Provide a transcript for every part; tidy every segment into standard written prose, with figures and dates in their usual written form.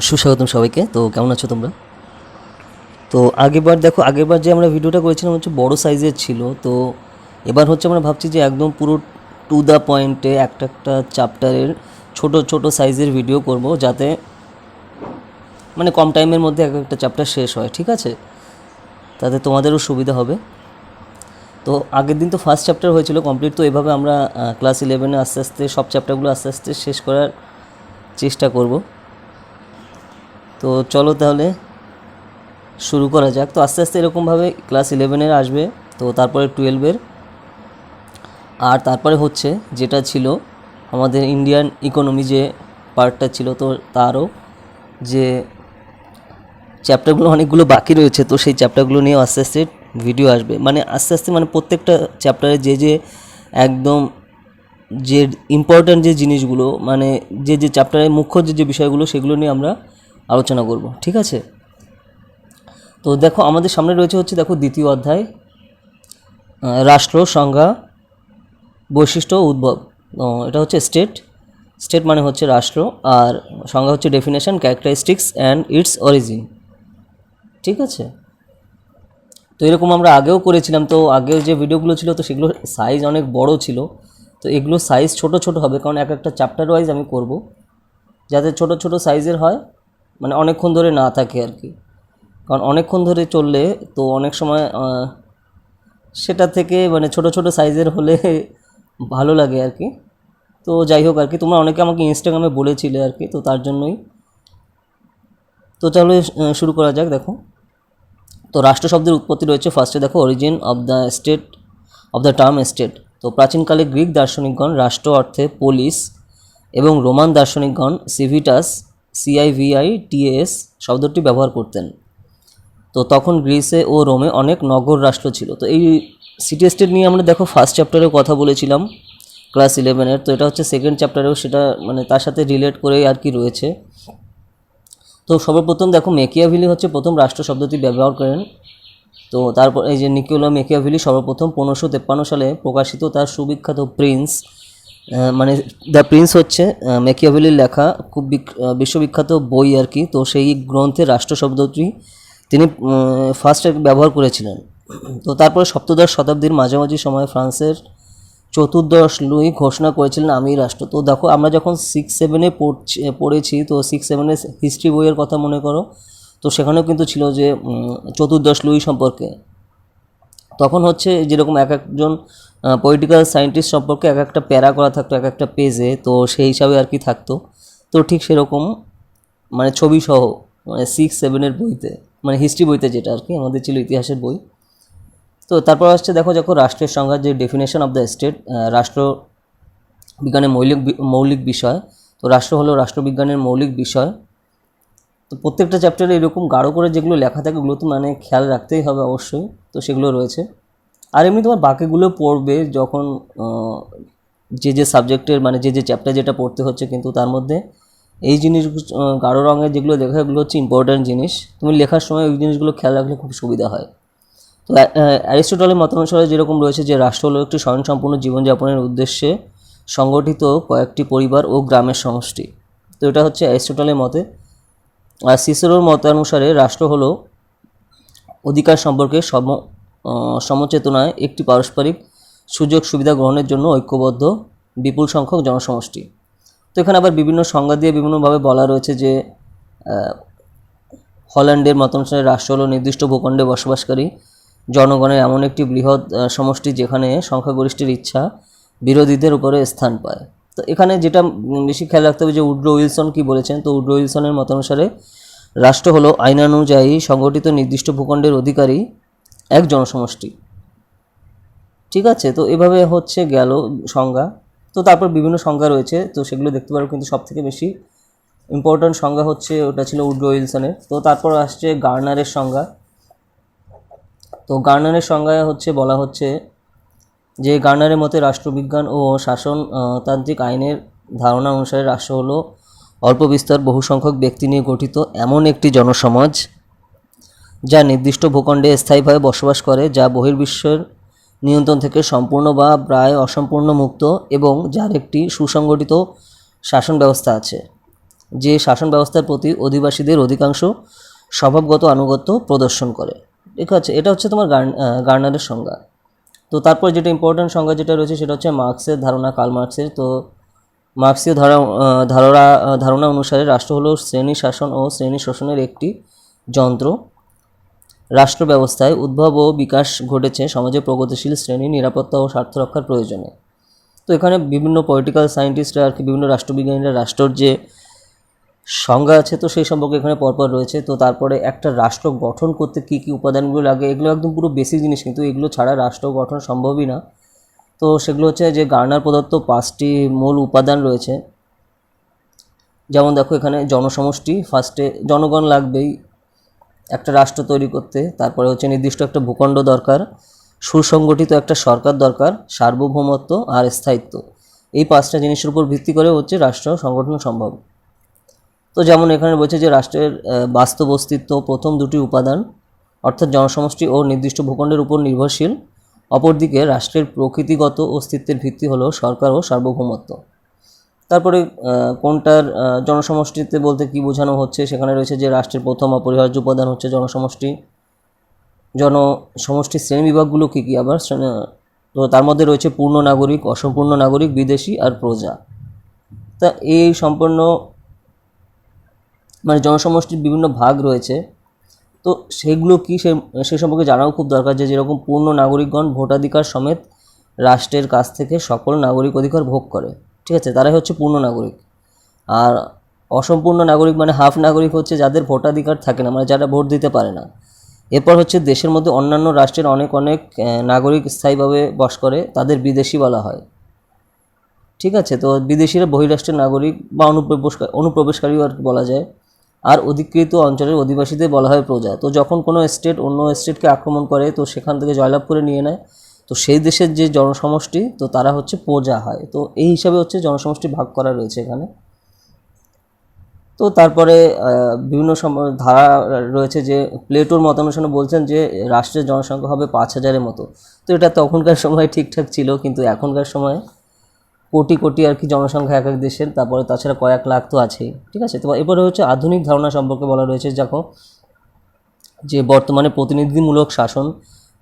সুস্বাগতম সবাইকে। তো কেমন আছো তোমরা? তো আগেরবার যে আমরা ভিডিওটা করেছিলাম হচ্ছে বড় সাইজের ছিল। তো এবার হচ্ছে আমরা ভাবছি যে একদম পুরো টু দ্য পয়েন্টে একটা একটা চ্যাপ্টারের ছোট ছোট সাইজের ভিডিও করব, যাতে মানে কম টাইমের মধ্যে এক একটা চ্যাপ্টার শেষ হয়, ঠিক আছে? তাতে তোমাদেরও সুবিধা হবে। তো আগের দিন তো ফার্স্ট চ্যাপ্টার হয়েছিল কমপ্লিট। তো এভাবে আমরা ক্লাস 11-এ আস্তে আস্তে সব চ্যাপ্টারগুলো আস্তে আস্তে শেষ করার চেষ্টা করব। তো চলো তাহলে শুরু করা যাক। তো আস্তে আস্তে এরকমভাবে ক্লাস 11-এর আসবে, তো তারপরে 12-এর, আর তারপরে হচ্ছে যেটা ছিল আমাদের ইন্ডিয়ান ইকোনমি যে পার্টটা ছিল, তো তারও যে চ্যাপ্টারগুলো অনেকগুলো বাকি রয়েছে, তো সেই চ্যাপ্টারগুলো নিয়ে আস্তে আস্তে ভিডিও আসবে। মানে আস্তে আস্তে মানে প্রত্যেকটা চ্যাপ্টারে যে একদম যে ইম্পর্ট্যান্ট যে জিনিসগুলো, মানে যে চ্যাপ্টারের মুখ্য যে বিষয়গুলো, সেগুলো নিয়ে আমরা আলোচনা করব, ঠিক আছে? তো দেখো আমাদের সামনে রয়েছে হচ্ছে, দেখো দ্বিতীয় অধ্যায়, রাষ্ট্র, সংজ্ঞা, বৈশিষ্ট্য, উদ্ভব। এটা হচ্ছে স্টেট মানে হচ্ছে রাষ্ট্র, আর সংজ্ঞা হচ্ছে definition, characteristics and it's origin, ঠিক আছে? তো এরকম আমরা আগেও করেছিলাম। তো আগেও যে ভিডিওগুলো ছিল তো সেগুলোর সাইজ অনেক বড় ছিল, তো এগুলো সাইজ ছোট ছোট হবে, কারণ এক একটা চ্যাপ্টার ওয়াইজ আমি করব, যাতে ছোট ছোট সাইজের হয়, মানে অনেকক্ষণ ধরে না থাকে আর কি। কারণ অনেকক্ষণ ধরে চললে তো অনেক সময় সেটা থেকে মানে ছোট ছোট সাইজের হলে ভালো লাগে আর কি। তো যাই হোক আর কি, তোমরা অনেকে আমাকে ইনস্টাগ্রামে বলেছিলে আর কি, তো তার জন্যই। তো চলো শুরু করা যাক। দেখো, তো রাষ্ট্র শব্দের উৎপত্তি রয়েছে ফার্স্টে, দেখো origin of the term state. তো প্রাচীনকালে গ্রিক দার্শনিকগণ রাষ্ট্র অর্থে পোলিস এবং রোমান দার্শনিকগণ CIVITAS শব্দটি ব্যবহার করতেন। তো তখন গ্রিসে ও রোমে অনেক নগর রাষ্ট্র ছিল। তো এই সিটি স্টেট নিয়ে আমরা দেখো ফার্স্ট চ্যাপ্টারেও কথা বলেছিলাম ক্লাস 11-এর। তো এটা হচ্ছে সেকেন্ড চ্যাপ্টারেও সেটা মানে তার সাথে রিলেট করেই আর কি রয়েছে। তো সর্বপ্রথম দেখো মেকিয়াভেলি হচ্ছে প্রথম রাষ্ট্র শব্দটি ব্যবহার করেন। তো তারপর এই যে নিকোলা মেকিয়াভেলি সর্বপ্রথম 1553 সালে প্রকাশিত তার সুবিখ্যাত প্রিন্স, মানে দ্য প্রিন্স হচ্ছে মেকিয়াভেলির লেখা খুব বিশ্ববিখ্যাত বই আর কি। তো সেই গ্রন্থে রাষ্ট্র শব্দটি তিনি ফার্স্ট ব্যবহার করেছিলেন। তো তারপরে সপ্তদশ শতাব্দীর মাঝামাঝি সময়ে ফ্রান্সের চতুর্দশ লুই ঘোষণা করেছিলেন আমি রাষ্ট্র। তো দেখো আমরা যখন 6-7-এ পড়েছি, তো 6-7-এর হিস্ট্রি বইয়ের কথা মনে করো, তো সেখানেও কিন্তু ছিল যে চতুর্দশ লুই সম্পর্কে। তখন হচ্ছে যেরকম এক একজন পলিটিক্যাল সায়েন্টিস্ট সম্পর্কে এক একটা প্যারা করা থাকতো এক একটা পেজে, তো সেই হিসাবে আর কি থাকতো। তো ঠিক সেরকম মানে ছবিসহ মানে 6-7-এর বইতে, মানে হিস্ট্রি বইতে যেটা আর কি আমাদের ছিল ইতিহাসের বই। তো তারপর আসছে দেখো রাষ্ট্রের সংজ্ঞা, যে ডেফিনেশন অফ দ্য স্টেট, রাষ্ট্র বিজ্ঞানের মৌলিক বিষয়। তো রাষ্ট্র হলো রাষ্ট্রবিজ্ঞানের মৌলিক বিষয়। তো প্রত্যেকটা চ্যাপ্টারে এরকম গাঢ় করে যেগুলো লেখা থাকে ওগুলো তো মানে খেয়াল রাখতেই হবে অবশ্যই। তো সেগুলো রয়েছে। আর এমনি তোমার বাকিগুলো পড়বে যখন যে সাবজেক্টের মানে যে চ্যাপ্টার যেটা পড়তে হচ্ছে, কিন্তু তার মধ্যে এই জিনিসগুলো গাঢ় রঙের যেগুলো দেখা, এগুলো হচ্ছে ইম্পর্ট্যান্ট জিনিস। তুমি লেখার সময় ওই জিনিসগুলো খেয়াল রাখলে খুব সুবিধা হয়। তো অ্যারিস্টটলের মতানুসারে যেরকম রয়েছে যে রাষ্ট্র হলো একটি স্বয়ংসম্পূর্ণ জীবনযাপনের উদ্দেশ্যে সংগঠিত কয়েকটি পরিবার ও গ্রামের সমষ্টি। তো এটা হচ্ছে অ্যারিস্টটলের মতে। আর সিসেরোর মতানুসারে রাষ্ট্র হলো অধিকার সম্পর্কে সমচেতনায় একটি পারস্পরিক সুযোগ সুবিধা গ্রহণের জন্য ঐক্যবদ্ধ বিপুল সংখ্যক জনসমষ্টি। তো এখানে আবার বিভিন্ন সংজ্ঞা দিয়ে বিভিন্নভাবে বলা রয়েছে যে হল্যান্ডের মতানুসারে রাষ্ট্র হলো নির্দিষ্ট ভূখণ্ডে বসবাসকারী জনগণের এমন একটি বৃহৎ সমষ্টি যেখানে সংখ্যাগরিষ্ঠের ইচ্ছা বিরোধীদের উপরে স্থান পায়। তো এখানে যেটা বেশি খেয়াল রাখতে হবে যে উড্রো উইলসন কী বলেছেন। তো উড্রো উইলসনের মতানুসারে রাষ্ট্র হলো আইনানুযায়ী সংগঠিত নির্দিষ্ট ভূখণ্ডের অধিকারী এক জনসমষ্টি, ঠিক আছে? তো এভাবে হচ্ছে গেল সংজ্ঞা। তো তারপর বিভিন্ন সংজ্ঞা রয়েছে, তো সেগুলো দেখতে পারো, কিন্তু সবথেকে বেশি ইম্পর্ট্যান্ট সংজ্ঞা হচ্ছে ওটা ছিল উড্রো উইলসনের। তো তারপর আসছে গার্নারের সংজ্ঞা। তো গার্নারের সংজ্ঞায় হচ্ছে বলা হচ্ছে যে গার্নারের মতে রাষ্ট্রবিজ্ঞান ও শাসনতান্ত্রিক আইনের ধারণা অনুসারে রাষ্ট্র হলো অল্প বিস্তর বহু সংখ্যক ব্যক্তি নিয়ে গঠিত এমন একটি জনসমাজ যা নির্দিষ্ট ভূখণ্ডে স্থায়ীভাবে বসবাস করে, যা বহির্বিশ্বের নিয়ন্ত্রণ থেকে সম্পূর্ণ বা প্রায় অসম্পূর্ণ মুক্ত এবং যার একটি সুসংগঠিত শাসন ব্যবস্থা আছে। যে শাসন ব্যবস্থার প্রতি অধিবাসীদের অধিকাংশ স্বভাবগত আনুগত্য প্রদর্শন করে। ঠিক আছে, এটা হচ্ছে তোমার গার্নারের সংজ্ঞা। তো তারপর যেটা ইম্পর্ট্যান্ট সংজ্ঞা যেটা রয়েছে সেটা হচ্ছে মার্কসের ধারণা, কার্ল মার্কসের। তো মার্কসীয় ধারণা অনুসারে রাষ্ট্র হলো শ্রেণী শাসন ও শ্রেণী শোষণের একটি যন্ত্র। রাষ্ট্র ব্যবস্থায় উদ্ভব ও বিকাশ ঘটেছে সমাজে প্রগতিশীল শ্রেণী নিরাপত্তা ও স্বার্থ রক্ষার প্রয়োজনে। তো এখানে বিভিন্ন পলিটিক্যাল সায়েন্টিস্টরা আর কি, বিভিন্ন রাষ্ট্রবিজ্ঞানীরা রাষ্ট্রের যে সংজ্ঞা আছে তো সেই সম্পর্কে এখানে পরপর রয়েছে। তো তারপরে একটা রাষ্ট্র গঠন করতে কী কী উপাদানগুলো লাগে, এগুলো একদম পুরো বেসিক জিনিস, কিন্তু এগুলো ছাড়া রাষ্ট্র গঠন সম্ভবই না। তো সেগুলো হচ্ছে যে গার্নার প্রদত্ত 5টি মূল উপাদান রয়েছে। যেমন দেখো এখানে জনসমষ্টি, ফার্স্টে জনগণ লাগবেই একটা রাষ্ট্র তৈরি করতে। তারপরে হচ্ছে নির্দিষ্ট একটা ভূখণ্ড দরকার, সুসংগঠিত একটা সরকার দরকার, সার্বভৌমত্ব আর স্থায়িত্ব। এই 5টা জিনিসের উপর ভিত্তি করে হচ্ছে রাষ্ট্র সংগঠন সম্ভব। তো যেমন এখানে বলছে যে রাষ্ট্রের বাস্তব অস্তিত্ব প্রথম দুটি উপাদান অর্থাৎ জনসমষ্টি ও নির্দিষ্ট ভূখণ্ডের উপর নির্ভরশীল। অপরদিকে রাষ্ট্রের প্রকৃতিগত অস্তিত্বের ভিত্তি হলো সরকার ও সার্বভৌমত্ব। তারপরে কোনটার জনসমষ্টিতে বলতে কি বোঝানো হচ্ছে, সেখানে রয়েছে যে রাষ্ট্রের প্রথম অপরিহার্য উপাদান হচ্ছে জনসমষ্টি। জনসমষ্টির শ্রেণীবিভাগগুলো কী কী আবার, তো তার মধ্যে রয়েছে পূর্ণ নাগরিক, অসম্পূর্ণ নাগরিক, বিদেশি আর প্রজা। তা এই সম্পূর্ণ মানে জনসমষ্টির বিভিন্ন ভাগ রয়েছে। তো সেগুলো কি সে সম্পর্কে জানাও খুব দরকার, যে যেরকম পূর্ণ নাগরিকগণ ভোটাধিকার সমেত রাষ্ট্রের কাছ থেকে সকল নাগরিক অধিকার ভোগ করে। ঠিক আছে, তারাই হচ্ছে পূর্ণ নাগরিক। আর অসম্পূর্ণ নাগরিক মানে হাফ নাগরিক হচ্ছে যাদের ভোটাধিকার থাকে না, মানে যারা ভোট দিতে পারে না। এরপর হচ্ছে দেশের মধ্যে অন্যান্য রাষ্ট্রের অনেক নাগরিক স্থায়ীভাবে বাস করে, তাদের বিদেশি বলা হয়। ঠিক আছে, তো বিদেশিরা বহিরাষ্ট্রের নাগরিক বা অনুপ্রবেশকারীও আর কি বলা যায়। আর অধিকৃত অঞ্চলের অধিবাসীদের বলা হয় প্রজা। তো যখন কোনো স্টেট অন্য স্টেটকে আক্রমণ করে তো সেখান থেকে জয়লাভ করে নিয়ে নেয়, তো সেই দেশের যে জনসমষ্টি তো তারা হচ্ছে প্রজা হয়। তো এই হিসাবে হচ্ছে জনসমষ্টি ভাগ করা রয়েছে এখানে। তো তারপরে বিভিন্ন ধারা রয়েছে, যে প্লেটোর মতানুসারে বলছেন যে রাষ্ট্রের জনসংখ্যা হবে 5,000-এর মতো। তো এটা তখনকার সময় ঠিকঠাক ছিল, কিন্তু এখনকার সময় কোটি কোটি আর কি জনসংখ্যা এক এক দেশের, তারপরে তাছাড়া কয়েক লাখ তো আছেই। ঠিক আছে, তো এরপরে হচ্ছে আধুনিক ধারণা সম্পর্কে বলা রয়েছে। দেখো যে বর্তমানে প্রতিনিধিমূলক শাসন,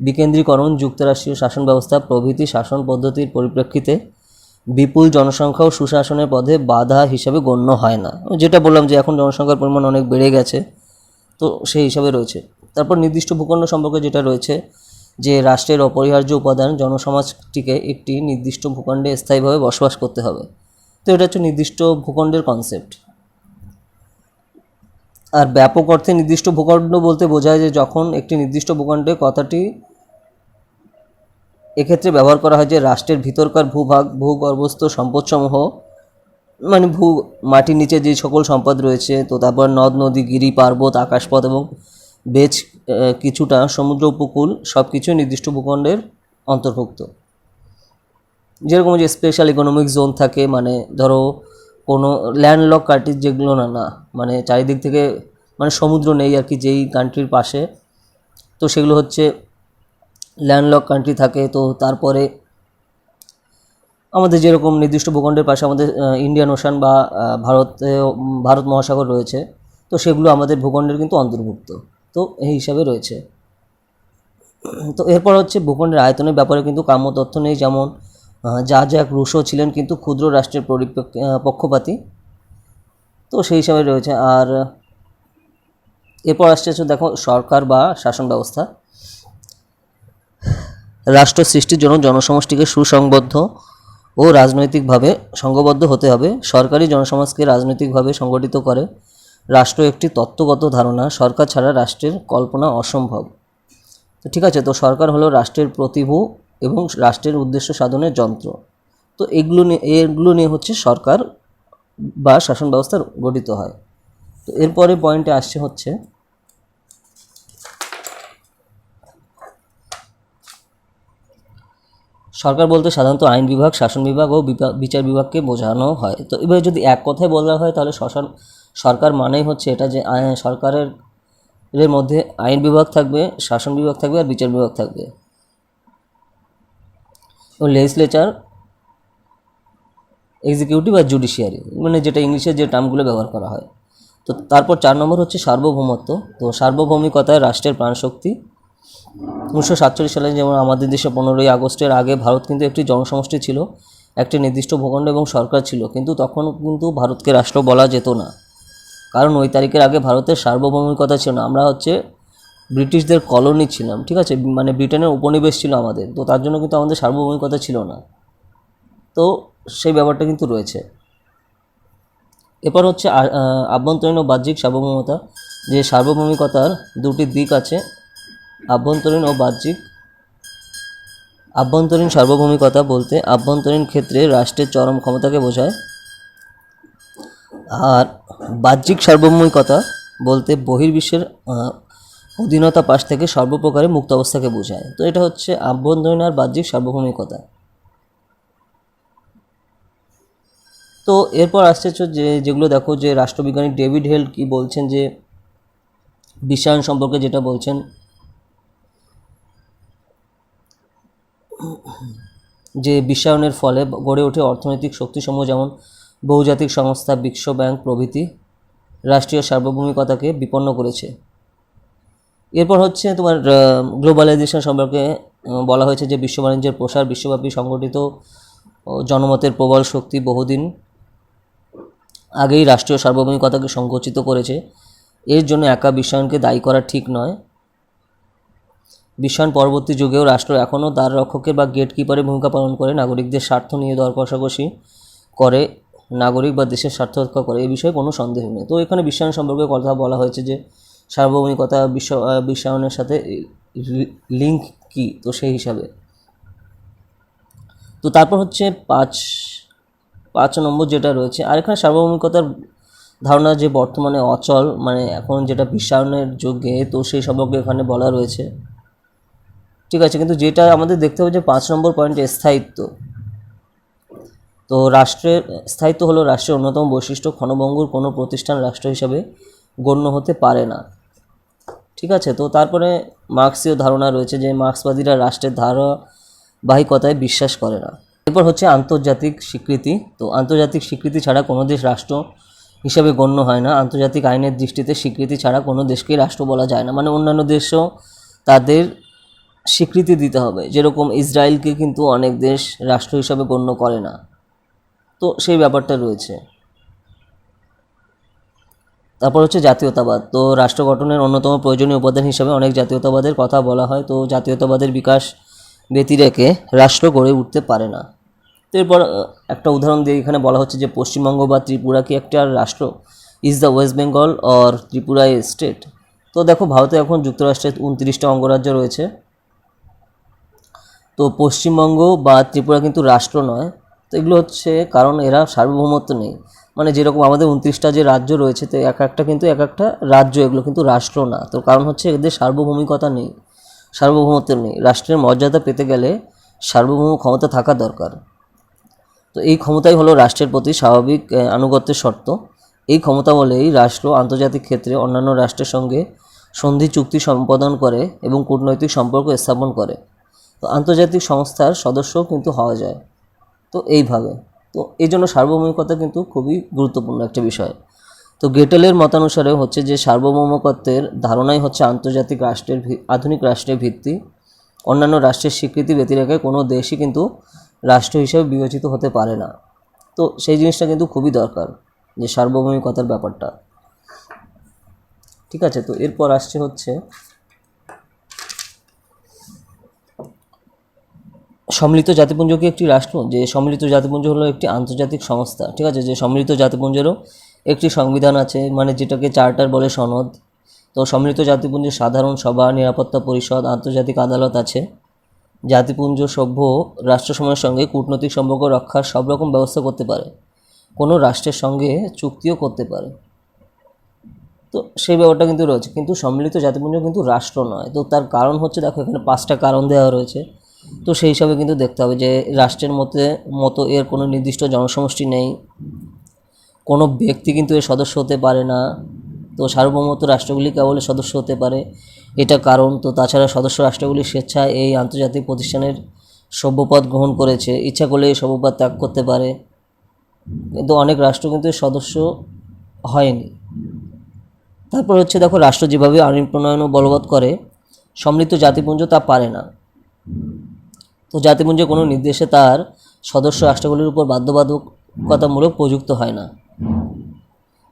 বিকেন্দ্রীকরণ, যুক্তরাষ্ট্রীয় শাসন ব্যবস্থা প্রভৃতি শাসন পদ্ধতির পরিপ্রেক্ষিতে বিপুল জনসংখ্যা ও সুশাসনের পথে বাধা হিসাবে গণ্য হয় না। যেটা বললাম যে এখন জনসংখ্যার পরিমাণ অনেক বেড়ে গেছে, তো সেই হিসাবে রয়েছে। তারপর নির্দিষ্ট ভূখণ্ড সম্পর্কে যেটা রয়েছে, যে রাষ্ট্রের অপরিহার্য উপাদান জনসমাজটিকে একটি নির্দিষ্ট ভূখণ্ডে স্থায়ীভাবে বসবাস করতে হবে। তো এটা হচ্ছে নির্দিষ্ট ভূখণ্ডের কনসেপ্ট। আর ব্যাপক অর্থে নির্দিষ্ট ভূখণ্ড বলতে বোঝায় যে যখন একটি নির্দিষ্ট ভূখণ্ডে কথাটি এক্ষেত্রে ব্যবহার করা হয় যে রাষ্ট্রের ভিতরকার ভূভাগ, ভূগর্ভস্থ সম্পদসমূহ, মানে মাটির নিচে যে সকল সম্পদ রয়েছে, তো তারপর নদ নদী, গিরি পার্বত, আকাশপথ এবং বেশ কিছুটা সমুদ্র উপকূল সব কিছু নির্দিষ্ট ভূখণ্ডের অন্তর্ভুক্ত। যেরকম যে স্পেশাল ইকোনমিক জোন থাকে, মানে ধরো কোনো ল্যান্ডলক কান্ট্রি যেগুলো না মানে চারিদিক থেকে মানে সমুদ্র নেই আর কি যেই কান্ট্রির পাশে, তো সেগুলো হচ্ছে ল্যান্ডলক কান্ট্রি থাকে। তো তারপরে আমাদের যেরকম নির্দিষ্ট ভূখণ্ডের পাশে আমাদের ইন্ডিয়ান ওশান বা ভারত মহাসাগর রয়েছে, তো সেগুলো আমাদের ভূখণ্ডের কিন্তু অন্তর্ভুক্ত। তো এই হিসাবে রয়েছে। তো এরপর হচ্ছে ভূখণ্ডের আয়তনের ব্যাপারে কিন্তু কাম্য তথ্য নেই, যেমন জ্যাক রুশো ছিলেন কিন্তু ক্ষুদ্র রাষ্ট্রের পক্ষপাতী, তো সেই হিসাবে রয়েছে। আর এরপর আসছে দেখো সরকার বা শাসন ব্যবস্থা। রাষ্ট্র সৃষ্টির জন্য জনসমষ্টিকে সুসংবদ্ধ ও রাজনৈতিকভাবে সংঘবদ্ধ হতে হবে। সরকারি জনসমাজকে রাজনৈতিকভাবে সংগঠিত করে। রাষ্ট্র একটি তত্ত্বগত ধারণা, সরকার ছাড়া রাষ্ট্রের কল্পনা অসম্ভব। তো ঠিক আছে, তো সরকার হলো রাষ্ট্রের প্রতিভূ এবং রাষ্ট্রের উদ্দেশ্য সাধনের যন্ত্র। তো এগুলো নিয়ে হচ্ছে সরকার বা শাসন ব্যবস্থা গঠিত হয়। তো এরপরে পয়েন্টে আসছে হচ্ছে সরকার বলতে সাধারণত আইন বিভাগ, শাসন বিভাগ ও বিচার বিভাগকে বোঝানো হয়। তো এবার যদি এক কথায় বলা হয় তাহলে সরকার মানেই হচ্ছে এটা যে সরকারের মধ্যে আইন বিভাগ থাকবে, শাসন বিভাগ থাকবে আর বিচার বিভাগ থাকবে। ও লেজিসলেচার এক্সিকিউটিভ আর জুডিশিয়ারি, মানে যেটা ইংলিশে যে টার্মগুলো ব্যবহার করা হয়। তো তারপর 4 নম্বর হচ্ছে সার্বভৌমত্ব। তো সার্বভৌমিকতায় রাষ্ট্রের প্রাণশক্তি। 1947 সালে যেমন আমাদের দেশে 15ই আগস্টের আগে ভারত কিন্তু একটি জনসমষ্টি ছিল, একটি নির্দিষ্ট ভূখণ্ড এবং সরকার ছিল, কিন্তু তখন কিন্তু ভারতকে রাষ্ট্র বলা যেত না, কারণ ওই তারিখের আগে ভারতের সার্বভৌমিকতা ছিল না। আমরা হচ্ছে ব্রিটিশদের কলোনি ছিলাম, ঠিক আছে, মানে ব্রিটেনের উপনিবেশ ছিল আমাদের, তো তার জন্য কিন্তু আমাদের সার্বভৌমিকতা ছিল না। তো সেই ব্যাপারটা কিন্তু রয়েছে। এরপর হচ্ছে আভ্যন্তরীণ ও বাহ্যিক সার্বভৌমতা। যে সার্বভৌমিকতার দুটি দিক আছে, আভ্যন্তরীণ ও বাহ্যিক। আভ্যন্তরীণ সার্বভৌমিকতা বলতে আভ্যন্তরীণ ক্ষেত্রে রাষ্ট্রের চরম ক্ষমতাকে বোঝায়, আর বাহ্যিক সার্বভৌমিকতা বলতে বহির্বিশ্বের অধীনতা পাশ থেকে সর্বপ্রকারে মুক্ত অবস্থাকে বোঝায়। তো এটা হচ্ছে আভ্যন্তরীণ আর বাহ্যিক সার্বভৌমিকতা। তো এরপর আসছে যেগুলো দেখো, যে রাষ্ট্রবিজ্ঞানী ডেভিড হেল কি বলছেন, যে বিশ্বায়ন সম্পর্কে যেটা বলছেন, যে বিশ্বায়নের ফলে গড়ে ওঠে অর্থনৈতিক শক্তিসমূহ, যেমন বহুজাতিক সংস্থা, বিশ্ব ব্যাংক প্রভৃতি রাষ্ট্রীয় সার্বভৌমিকতাকে বিপন্ন করেছে। এরপর হচ্ছে তোমার গ্লোবালাইজেশন সম্পর্কে বলা হয়েছে, যে বিশ্ব বাণিজ্যের প্রসার, বিশ্বব্যাপী সংগঠিত জনমতের প্রবল শক্তি বহুদিন আগেই রাষ্ট্রীয় সার্বভৌমিকতাকে সংকুচিত করেছে। এর জন্য একা বিশ্বায়নকে দায়ী করা ঠিক নয়। বিশ্বায়ন পরবর্তী যুগেও রাষ্ট্র এখনও দ্বার রক্ষকের বা গেট কিপারের ভূমিকা পালন করে, নাগরিকদের স্বার্থ নিয়ে দর কষাকষি করে, নাগরিক বা দেশের স্বার্থ রক্ষা করে, এই বিষয়ে কোনো সন্দেহ নেই। তো এখানে বিশ্বায়ন সম্পর্কে কথা বলা হয়েছে, যে সার্বভৌমিকতা বিশ্বায়নের সাথে লিঙ্ক কি, তো সেই হিসাবে। তো তারপর হচ্ছে পাঁচ নম্বর যেটা রয়েছে, আর এখানে সার্বভৌমিকতার ধারণা যে বর্তমানে অচল, মানে এখন যেটা বিশ্বায়নের যুগে, তো সেই সম্পর্কে এখানে বলা রয়েছে, ঠিক আছে। কিন্তু যেটা আমাদের দেখতে হবে, যে 5 নম্বর পয়েন্টে স্থায়িত্ব। তো রাষ্ট্রের স্থায়িত্ব হলো রাষ্ট্রের অন্যতম বৈশিষ্ট্য। ক্ষণভঙ্গুর কোনো প্রতিষ্ঠান রাষ্ট্র হিসাবে গণ্য হতে পারে না, ঠিক আছে। তো তারপরে মার্ক্সীয় ধারণা রয়েছে, যে মার্ক্সবাদীরা রাষ্ট্রের ধারাবাহিকতায় বিশ্বাস করে না। এরপর হচ্ছে আন্তর্জাতিক স্বীকৃতি। তো আন্তর্জাতিক স্বীকৃতি ছাড়া কোনো দেশ রাষ্ট্র হিসাবে গণ্য হয় না। আন্তর্জাতিক আইনের দৃষ্টিতে স্বীকৃতি ছাড়া কোনো দেশকেই রাষ্ট্র বলা যায় না, মানে অন্যান্য দেশও তাদের স্বীকৃতি দিতে হবে। যেরকম ইসরায়েলকে কিন্তু অনেক দেশ রাষ্ট্র হিসাবে গণ্য করে না, তো সেই ব্যাপারটা রয়েছে। তারপর হচ্ছে জাতীয়তাবাদ। তো রাষ্ট্র গঠনের অন্যতম প্রয়োজনীয় উপাদান হিসাবে অনেক জাতীয়তাবাদের কথা বলা হয়। তো জাতীয়তাবাদের বিকাশ ব্যতি রেখে রাষ্ট্র গড়ে উঠতে পারে না। তো এরপর একটা উদাহরণ দিয়ে এখানে বলা হচ্ছে, যে পশ্চিমবঙ্গ বা ত্রিপুরা কি একটা রাষ্ট্র? Is the West Bengal or Tripura a state? তো দেখো, ভারতে এখন যুক্তরাষ্ট্রের 29টা অঙ্গরাজ্য রয়েছে। তো পশ্চিমবঙ্গ বা ত্রিপুরা কিন্তু রাষ্ট্র নয়। তো এগুলো হচ্ছে কারণ এরা সার্বভৌমত্ব নেই, মানে যেরকম আমাদের 29টা যে রাজ্য রয়েছে, তো এক একটা কিন্তু এক একটা রাজ্য, এগুলো কিন্তু রাষ্ট্র না। তো কারণ হচ্ছে এদের সার্বভৌমিকতা নেই, সার্বভৌমত্ব নেই। রাষ্ট্রের মর্যাদা পেতে গেলে সার্বভৌম ক্ষমতা থাকা দরকার। তো এই ক্ষমতাই হলো রাষ্ট্রের প্রতি স্বাভাবিক আনুগত্যের শর্ত। এই ক্ষমতা বলেই রাষ্ট্র আন্তর্জাতিক ক্ষেত্রে অন্যান্য রাষ্ট্রের সঙ্গে সন্ধি চুক্তি সম্পাদন করে এবং কূটনৈতিক সম্পর্ক স্থাপন করে। তো আন্তর্জাতিক সংস্থার সদস্যও কিন্তু হওয়া যায়। তো এইভাবে, তো এই জন্য সার্বভৌমিকতা কিন্তু খুবই গুরুত্বপূর্ণ একটা বিষয়। তো গেটেলের মতানুসারে হচ্ছে, যে সার্বভৌমত্বের ধারণাই হচ্ছে আন্তর্জাতিক রাষ্ট্রের আধুনিক রাষ্ট্রের ভিত্তি। অন্যান্য রাষ্ট্রের স্বীকৃতি ব্যতিরেকে কোনো দেশই কিন্তু রাষ্ট্র হিসেবে বিবেচিত হতে পারে না। তো সেই জিনিসটা কিন্তু খুবই দরকার, যে সার্বভৌমিকতার ব্যাপারটা, ঠিক আছে। তো এরপর আসছে হচ্ছে সম্মিলিত জাতিপুঞ্জ কি একটি রাষ্ট্র? যে সম্মিলিত জাতিপুঞ্জ হলো একটি আন্তর্জাতিক সংস্থা, ঠিক আছে। যে সম্মিলিত জাতিপুঞ্জেরও একটি সংবিধান আছে, মানে যেটাকে চার্টার বলে, সনদ। তো সম্মিলিত জাতিপুঞ্জের সাধারণ সভা, নিরাপত্তা পরিষদ, আন্তর্জাতিক আদালত আছে। জাতিপুঞ্জ সভ্য রাষ্ট্রসমূহের সঙ্গে কূটনৈতিক সম্পর্ক রক্ষার সব রকম ব্যবস্থা করতে পারে, কোনো রাষ্ট্রের সঙ্গে চুক্তিও করতে পারে। তো সেই ব্যাপারটা কিন্তু রয়েছে, কিন্তু সম্মিলিত জাতিপুঞ্জ কিন্তু রাষ্ট্র নয়। তো তার কারণ হচ্ছে, দেখো এখানে 5টা কারণ দেওয়া রয়েছে। তো সেই হিসাবে কিন্তু দেখতে হবে, যে রাষ্ট্রের মতো এর কোনো নির্দিষ্ট জনসমষ্টি নেই, কোনো ব্যক্তি কিন্তু এর সদস্য হতে পারে না। তো সার্বভৌমত্ব রাষ্ট্রগুলি কেবল সদস্য হতে পারে, এটা কারণ। তো তাছাড়া সদস্য রাষ্ট্রগুলি স্বেচ্ছায় এই আন্তর্জাতিক প্রতিষ্ঠানের সভ্যপদ গ্রহণ করেছে, ইচ্ছা করলে এই সভ্যপদ ত্যাগ করতে পারে। কিন্তু অনেক রাষ্ট্র কিন্তু এর সদস্য হয়নি। তারপর হচ্ছে দেখো, রাষ্ট্র যেভাবে আইন প্রণয়ন ও বলবৎ করে, সমৃদ্ধ জাতিপুঞ্জ তা পারে না। তো জাতিপুঞ্জের কোনো নির্দেশে তার সদস্য রাষ্ট্রগুলির উপর বাধ্যবাধকতামূলক প্রযুক্ত হয় না।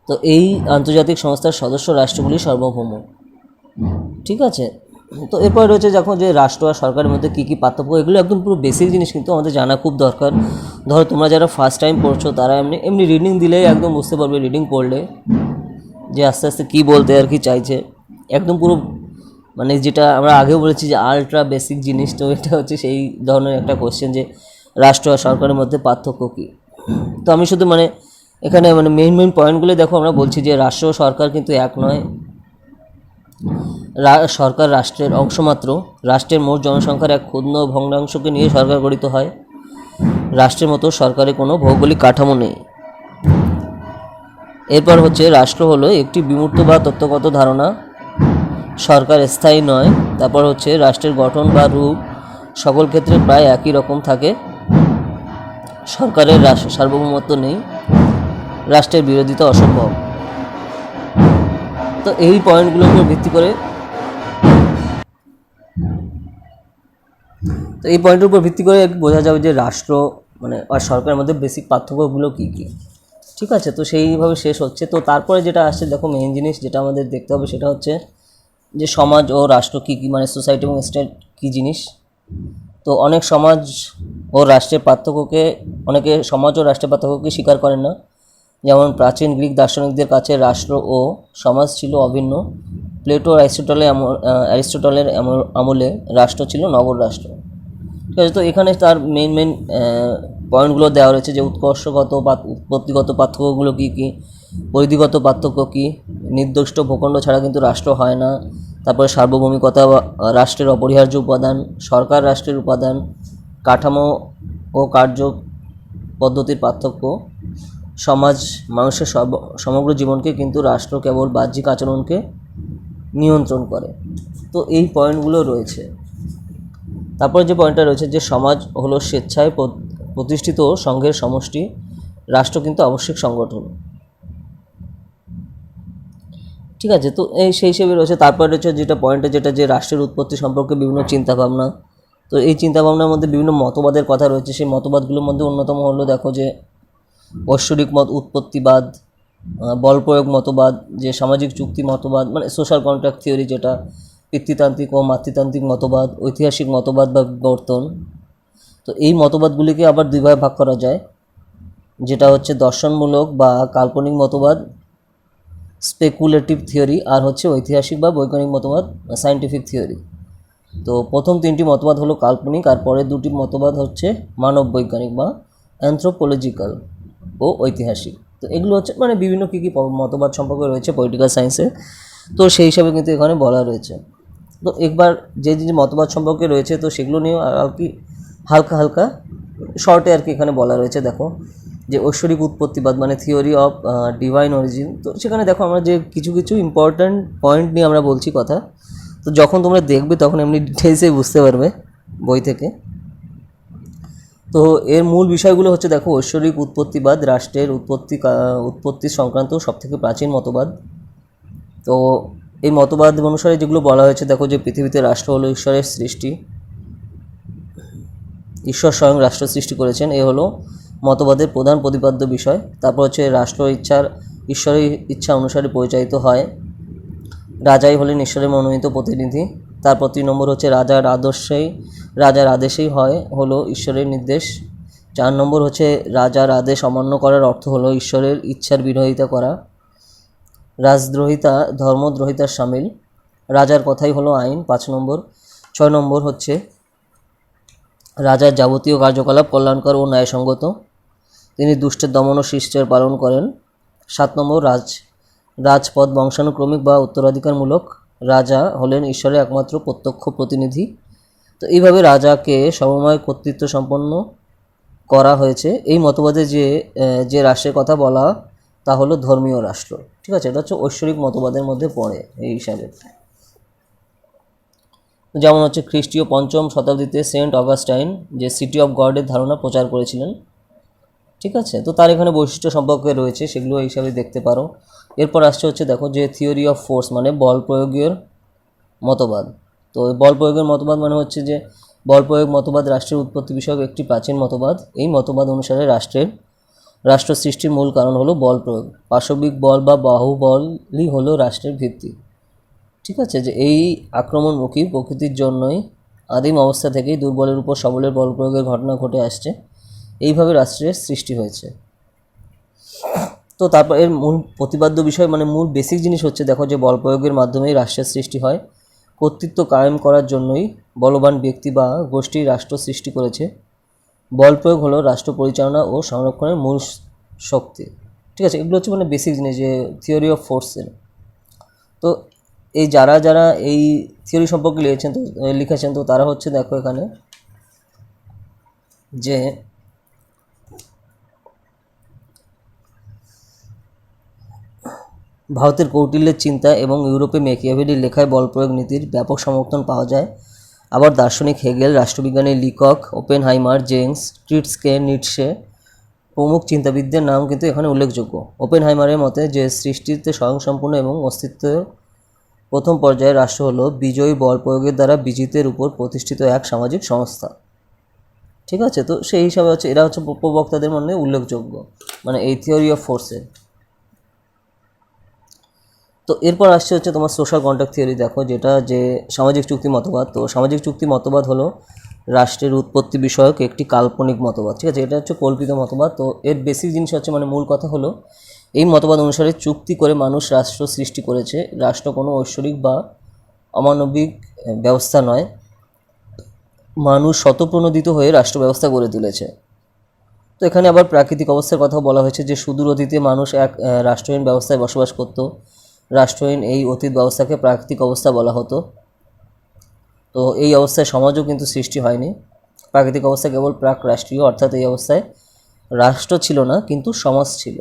তো এই আন্তর্জাতিক সংস্থার সদস্য রাষ্ট্রগুলি সার্বভৌম। ঠিক আছে। তো এরপরে রয়েছে যখন যে রাষ্ট্র আর সরকারের মধ্যে কী কী পার্থক্য, এগুলো একদম পুরো বেসিক জিনিস, কিন্তু আমাদের জানা খুব দরকার। ধরো তোমরা যারা ফার্স্ট টাইম পড়ছো তারা এমনি এমনি রিডিং দিলেই একদম বুঝতে পারবে, রিডিং পড়লে যে আস্তে আস্তে কী বলতে আর কি চাইছে, একদম পুরো মানে যেটা আমরা আগেও বলেছি যে আলট্রা বেসিক জিনিস। তো এটা হচ্ছে সেই ধরনের একটা কোশ্চেন যে রাষ্ট্র আর সরকারের মধ্যে পার্থক্য কী। তো আমি শুধু মানে এখানে মানে মেইন পয়েন্টগুলো দেখো, আমরা বলছি যে রাষ্ট্র ও সরকার কিন্তু এক নয়। সরকার রাষ্ট্রের অংশমাত্র। রাষ্ট্রের মোট জনসংখ্যার এক ক্ষুদ্র ভগ্নাংশকে নিয়ে সরকার গঠিত হয়। রাষ্ট্রের মতো সরকারের কোনো ভৌগোলিক কাঠামো নেই। এরপর হচ্ছে রাষ্ট্র হলো একটি বিমূর্ত বা তত্ত্বগত ধারণা, সরকার স্থায়ী নয়। তারপর হচ্ছে রাষ্ট্রের গঠন বা রূপ সকল ক্ষেত্রে প্রায় একই রকম থাকে। সরকারের সার্বভৌমত্ব নেই। রাষ্ট্রের বিরোধিতা অসম্ভব। তো এই পয়েন্টগুলোর উপর ভিত্তি করে বোঝা যাবে যে রাষ্ট্র মানে আর সরকারের মধ্যে বেসিক পার্থক্যগুলো কী কী। ঠিক আছে। তো সেইভাবে শেষ হচ্ছে। তো তারপরে যেটা আসছে দেখো, মেইন জিনিস যেটা আমাদের দেখতে হবে সেটা হচ্ছে যে সমাজ ও রাষ্ট্র কী কী, মানে সোসাইটি এবং স্টেট কী জিনিস। তো অনেক সমাজ ও রাষ্ট্রের পার্থক্যকে অনেকে সমাজ ও রাষ্ট্রের পার্থক্যকে স্বীকার করেন না। যেমন প্রাচীন গ্রিক দার্শনিকদের কাছে রাষ্ট্র ও সমাজ ছিল অভিন্ন। প্লেটো ও অ্যারিস্টটলের আমলে রাষ্ট্র ছিল নগর রাষ্ট্র। ঠিক আছে। তো এখানে তার মেইন পয়েন্টগুলো দেওয়া রয়েছে যে উৎকর্ষগত উৎপত্তিগত পার্থক্যগুলো কী কী, পরিধিগত পার্থক্য কী, নির্দিষ্ট ভূখণ্ড ছাড়া কিন্তু রাষ্ট্র হয় না। তারপরে সার্বভৌমিকতা রাষ্ট্রের অপরিহার্য উপাদান, সরকার রাষ্ট্রের উপাদান, কাঠামো ও কার্য পদ্ধতির পার্থক্য, সমাজ মানুষের সমগ্র জীবনকে, কিন্তু রাষ্ট্র কেবল বাহ্যিক আচরণকে নিয়ন্ত্রণ করে। তো এই পয়েন্টগুলো রয়েছে। তারপরে যে পয়েন্টটা রয়েছে যে সমাজ হলো স্বেচ্ছায় প্রতিষ্ঠিত সংঘের সমষ্টি, রাষ্ট্র কিন্তু আবশ্যিক সংগঠন। ঠিক আছে। তো এই সেই হিসেবে রয়েছে। তারপরে রয়েছে যেটা পয়েন্টে যেটা যে রাষ্ট্রের উৎপত্তি সম্পর্কে বিভিন্ন চিন্তাভাবনা। তো এই চিন্তাভাবনার মধ্যে বিভিন্ন মতবাদের কথা রয়েছে। সেই মতবাদগুলোর মধ্যে অন্যতম হলো দেখো যে ঐশ্বরিক মত, উৎপত্তিবাদ, বল প্রয়োগ মতবাদ, যে সামাজিক চুক্তি মতবাদ মানে সোশ্যাল কন্ট্রাক্ট থিওরি, যেটা পিতৃতান্ত্রিক ও মাতৃতান্ত্রিক মতবাদ, ঐতিহাসিক মতবাদ বা বিবর্তন। তো এই মতবাদগুলিকে আবার দুইভাবে ভাগ করা যায়, যেটা হচ্ছে দর্শনমূলক বা কাল্পনিক মতবাদ, স্পেকুলেটিভ থিওরি, আর হচ্ছে ঐতিহাসিক বা বৈজ্ঞানিক মতবাদ, সায়েন্টিফিক থিওরি। তো প্রথম তিনটি মতবাদ হলো কাল্পনিক, আর পরের দুটি মতবাদ হচ্ছে মানব বৈজ্ঞানিক বা অ্যানথ্রোপোলজিক্যাল ও ঐতিহাসিক। তো এগুলো হচ্ছে মানে বিভিন্ন কী কী মতবাদ সম্পর্কে রয়েছে পলিটিক্যাল সায়েন্সে। তো সেই হিসাবে কিন্তু এখানে বলা রয়েছে। তো একবার যে যে মতবাদ সম্পর্কে রয়েছে তো সেগুলো নিয়েও আর কি হালকা শর্টে আর কি এখানে বলা রয়েছে। দেখো যে ঐশ্বরিক উৎপত্তিবাদ মানে থিওরি অফ ডিভাইন অরিজিন। তো সেখানে দেখো আমরা যে কিছু ইম্পর্ট্যান্ট পয়েন্ট নিয়ে আমরা বলছি কথা। তো যখন তোমরা দেখবে তখন এমনি ডিটেলসে বুঝতে পারবে বই থেকে। তো এর মূল বিষয়গুলো হচ্ছে দেখো, ঐশ্বরিক উৎপত্তিবাদ রাষ্ট্রের উৎপত্তি সংক্রান্ত সবথেকে প্রাচীন মতবাদ। তো এই মতবাদ অনুসারে যেগুলো বলা হয়েছে দেখো, যে পৃথিবীতে রাষ্ট্র হলো ঈশ্বরের সৃষ্টি, ঈশ্বর স্বয়ং রাষ্ট্র সৃষ্টি করেছেন, এ হলো মতবাদের প্রধান প্রতিপাদ্য বিষয়। তারপর হচ্ছে রাষ্ট্র ঈশ্বরের ইচ্ছা অনুসারে পরিচালিত হয়, রাজাই হলেন ঈশ্বরের মনোনীত প্রতিনিধি। তারপর 3 নম্বর হচ্ছে রাজার আদেশেই হলো ঈশ্বরের নির্দেশ। 4 নম্বর হচ্ছে রাজার আদেশ অমান্য করার অর্থ হলো ঈশ্বরের ইচ্ছার বিরোধিতা করা। রাজদ্রোহিতা ধর্মদ্রোহিতার সামিল, রাজার কথাই হলো আইন। 5 নম্বর। 6 নম্বর হচ্ছে রাজার যাবতীয় কার্যকলাপ কল্যাণকর ও ন্যায়সঙ্গত, তিনি দুষ্টের দমন ও শিষ্টের পালন করেন। 7 নম্বর রাজপদ বংশানুক্রমিক বা উত্তরাধিকারমূলক, রাজা হলেন ঈশ্বরের একমাত্র প্রত্যক্ষ প্রতিনিধি। তো এইভাবে রাজাকে সমময় কর্তৃত্ব সম্পন্ন করা হয়েছে। এই মতবাদে যে রাষ্ট্রের কথা বলা তা হলো ধর্মীয় রাষ্ট্র। ঠিক আছে। এটা হচ্ছে ঐশ্বরিক মতবাদের মধ্যে পড়ে এই হিসাবে। যেমন হচ্ছে খ্রিস্টীয় 5ম শতাব্দীতে সেন্ট অগাস্টাইন যে সিটি অফ গডের ধারণা প্রচার করেছিলেন। ঠিক আছে, তো তার এখানে বৈশিষ্ট্য সম্পর্কে রয়েছে, সেগুলো এই হিসাবে দেখতে পারো। এরপর আসছে হচ্ছে দেখো যে থিওরি অফ ফোর্স মানে বল প্রয়োগের মতবাদ। তো বল প্রয়োগের মতবাদ মানে হচ্ছে যে বল প্রয়োগ মতবাদ রাষ্ট্রের উৎপত্তি বিষয়ক একটি প্রাচীন মতবাদ। এই মতবাদ অনুসারে রাষ্ট্র সৃষ্টির মূল কারণ হলো বল প্রয়োগ। পাশবিক বল বা বাহুবলই হলো রাষ্ট্রের ভিত্তি। ঠিক আছে, যে এই আক্রমণমুখী প্রকৃতির জন্যই আদিম অবস্থা থেকেই দুর্বলের উপর সবলের বল প্রয়োগের ঘটনা ঘটে আসছে। এইভাবে রাষ্ট্রের সৃষ্টি হয়েছে। তো তারপর এর মূল প্রতিপাদ্য বিষয় মানে মূল বেসিক জিনিস হচ্ছে দেখো যে বল প্রয়োগের মাধ্যমেই রাষ্ট্রের সৃষ্টি হয়। কর্তৃত্ব কায়েম করার জন্যই বলবান ব্যক্তি বা গোষ্ঠী রাষ্ট্র সৃষ্টি করেছে। বল প্রয়োগ হলো রাষ্ট্র পরিচালনা ও সংরক্ষণের মূল শক্তি। ঠিক আছে, এগুলো হচ্ছে মানে বেসিক জিনিস যে থিওরি অফ ফোর্সের। তো এই যারা এই থিওরি সম্পর্কে লিখেছেন তো তারা হচ্ছে দেখো এখানে যে ভারতের কৌটিল্যের চিন্তা এবং ইউরোপে ম্যাকিয়াভেলির লেখায় বল প্রয়োগ নীতির ব্যাপক সমর্থন পাওয়া যায়। আবার দার্শনিক হেগেল, রাষ্ট্রবিজ্ঞানী লিকক, ওপেনহাইমার, জেমস, ট্রিটসকে, নিটশে প্রমুখ চিন্তাবিদদের নাম কিন্তু এখানে উল্লেখযোগ্য। ওপেনহাইমারের মতে যে সৃষ্টিতে স্বয়ংসম্পূর্ণ এবং অস্তিত্বের প্রথম পর্যায়ে রাষ্ট্র হলো বিজয়ী বল প্রয়োগের দ্বারা বিজিতের উপর প্রতিষ্ঠিত এক সামাজিক সংস্থা। ঠিক আছে, তো সেই হিসাবে হচ্ছে এরা হচ্ছে প্রবক্তাদের মধ্যে উল্লেখযোগ্য মানে এই থিওরি অফ ফোর্সের। তো এরপর আসছে হচ্ছে তোমার সোশ্যাল কন্ট্রাক্ট থিওরি। দেখো যেটা যে সামাজিক চুক্তি মতবাদ। তো সামাজিক চুক্তি মতবাদ হলো রাষ্ট্রের উৎপত্তি বিষয়ক একটি কাল্পনিক মতবাদ। ঠিক আছে, এটা হচ্ছে কল্পিত মতবাদ। তো এর বেসিক জিনিস হচ্ছে মানে মূল কথা হলো এই মতবাদ অনুসারে চুক্তি করে মানুষ রাষ্ট্র সৃষ্টি করেছে। রাষ্ট্র কোনো ঐশ্বরিক বা অমানবিক ব্যবস্থা নয়, মানুষ স্বতঃপ্রণোদিত হয়ে রাষ্ট্র ব্যবস্থা গড়ে তুলেছে। তো এখানে আবার প্রাকৃতিক অবস্থার কথা বলা হয়েছে যে সুদূর অতীতে মানুষ এক রাষ্ট্রহীন ব্যবস্থায় বসবাস করত। রাষ্ট্রহীন এই অতীত ব্যবস্থাকে প্রাকৃতিক অবস্থা বলা হতো। তো এই অবস্থায় সমাজও কিন্তু সৃষ্টি হয়নি। প্রাকৃতিক অবস্থা কেবল প্রাক রাষ্ট্রীয়, অর্থাৎ এই অবস্থায় রাষ্ট্র ছিল না কিন্তু সমাজ ছিল।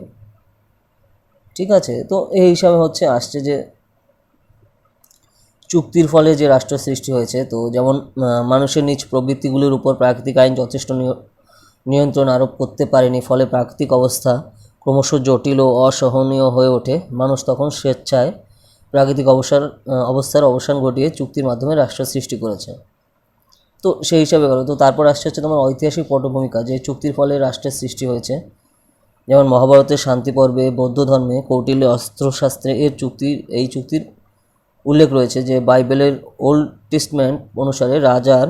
ঠিক আছে, তো এই হিসাবে হচ্ছে আসছে যে চুক্তির ফলে যে রাষ্ট্র সৃষ্টি হয়েছে। তো যেমন মানুষের নিজ প্রবৃত্তিগুলির উপর প্রাকৃতিক আইন যথেষ্ট নিয়ন্ত্রণ আরোপ করতে পারেনি, ফলে প্রাকৃতিক অবস্থা ক্রমশ জটিল ও অসহনীয় হয়ে ওঠে। মানুষ তখন স্বেচ্ছায় প্রাকৃতিক অবস্থার অবসান ঘটিয়ে চুক্তির মাধ্যমে রাষ্ট্র সৃষ্টি করেছে। তো সেই হিসাবে গেল। তো তারপর আসছে হচ্ছে তোমার ঐতিহাসিক পটভূমিকা, যে চুক্তির ফলে রাষ্ট্রের সৃষ্টি হয়েছে। যেমন মহাভারতের শান্তি পর্বে, বৌদ্ধ ধর্মে, কৌটিল্যে অস্ত্রশাস্ত্রে এই চুক্তির উল্লেখ রয়েছে। যে বাইবেলের ওল্ড টেস্টমেন্ট অনুসারে রাজার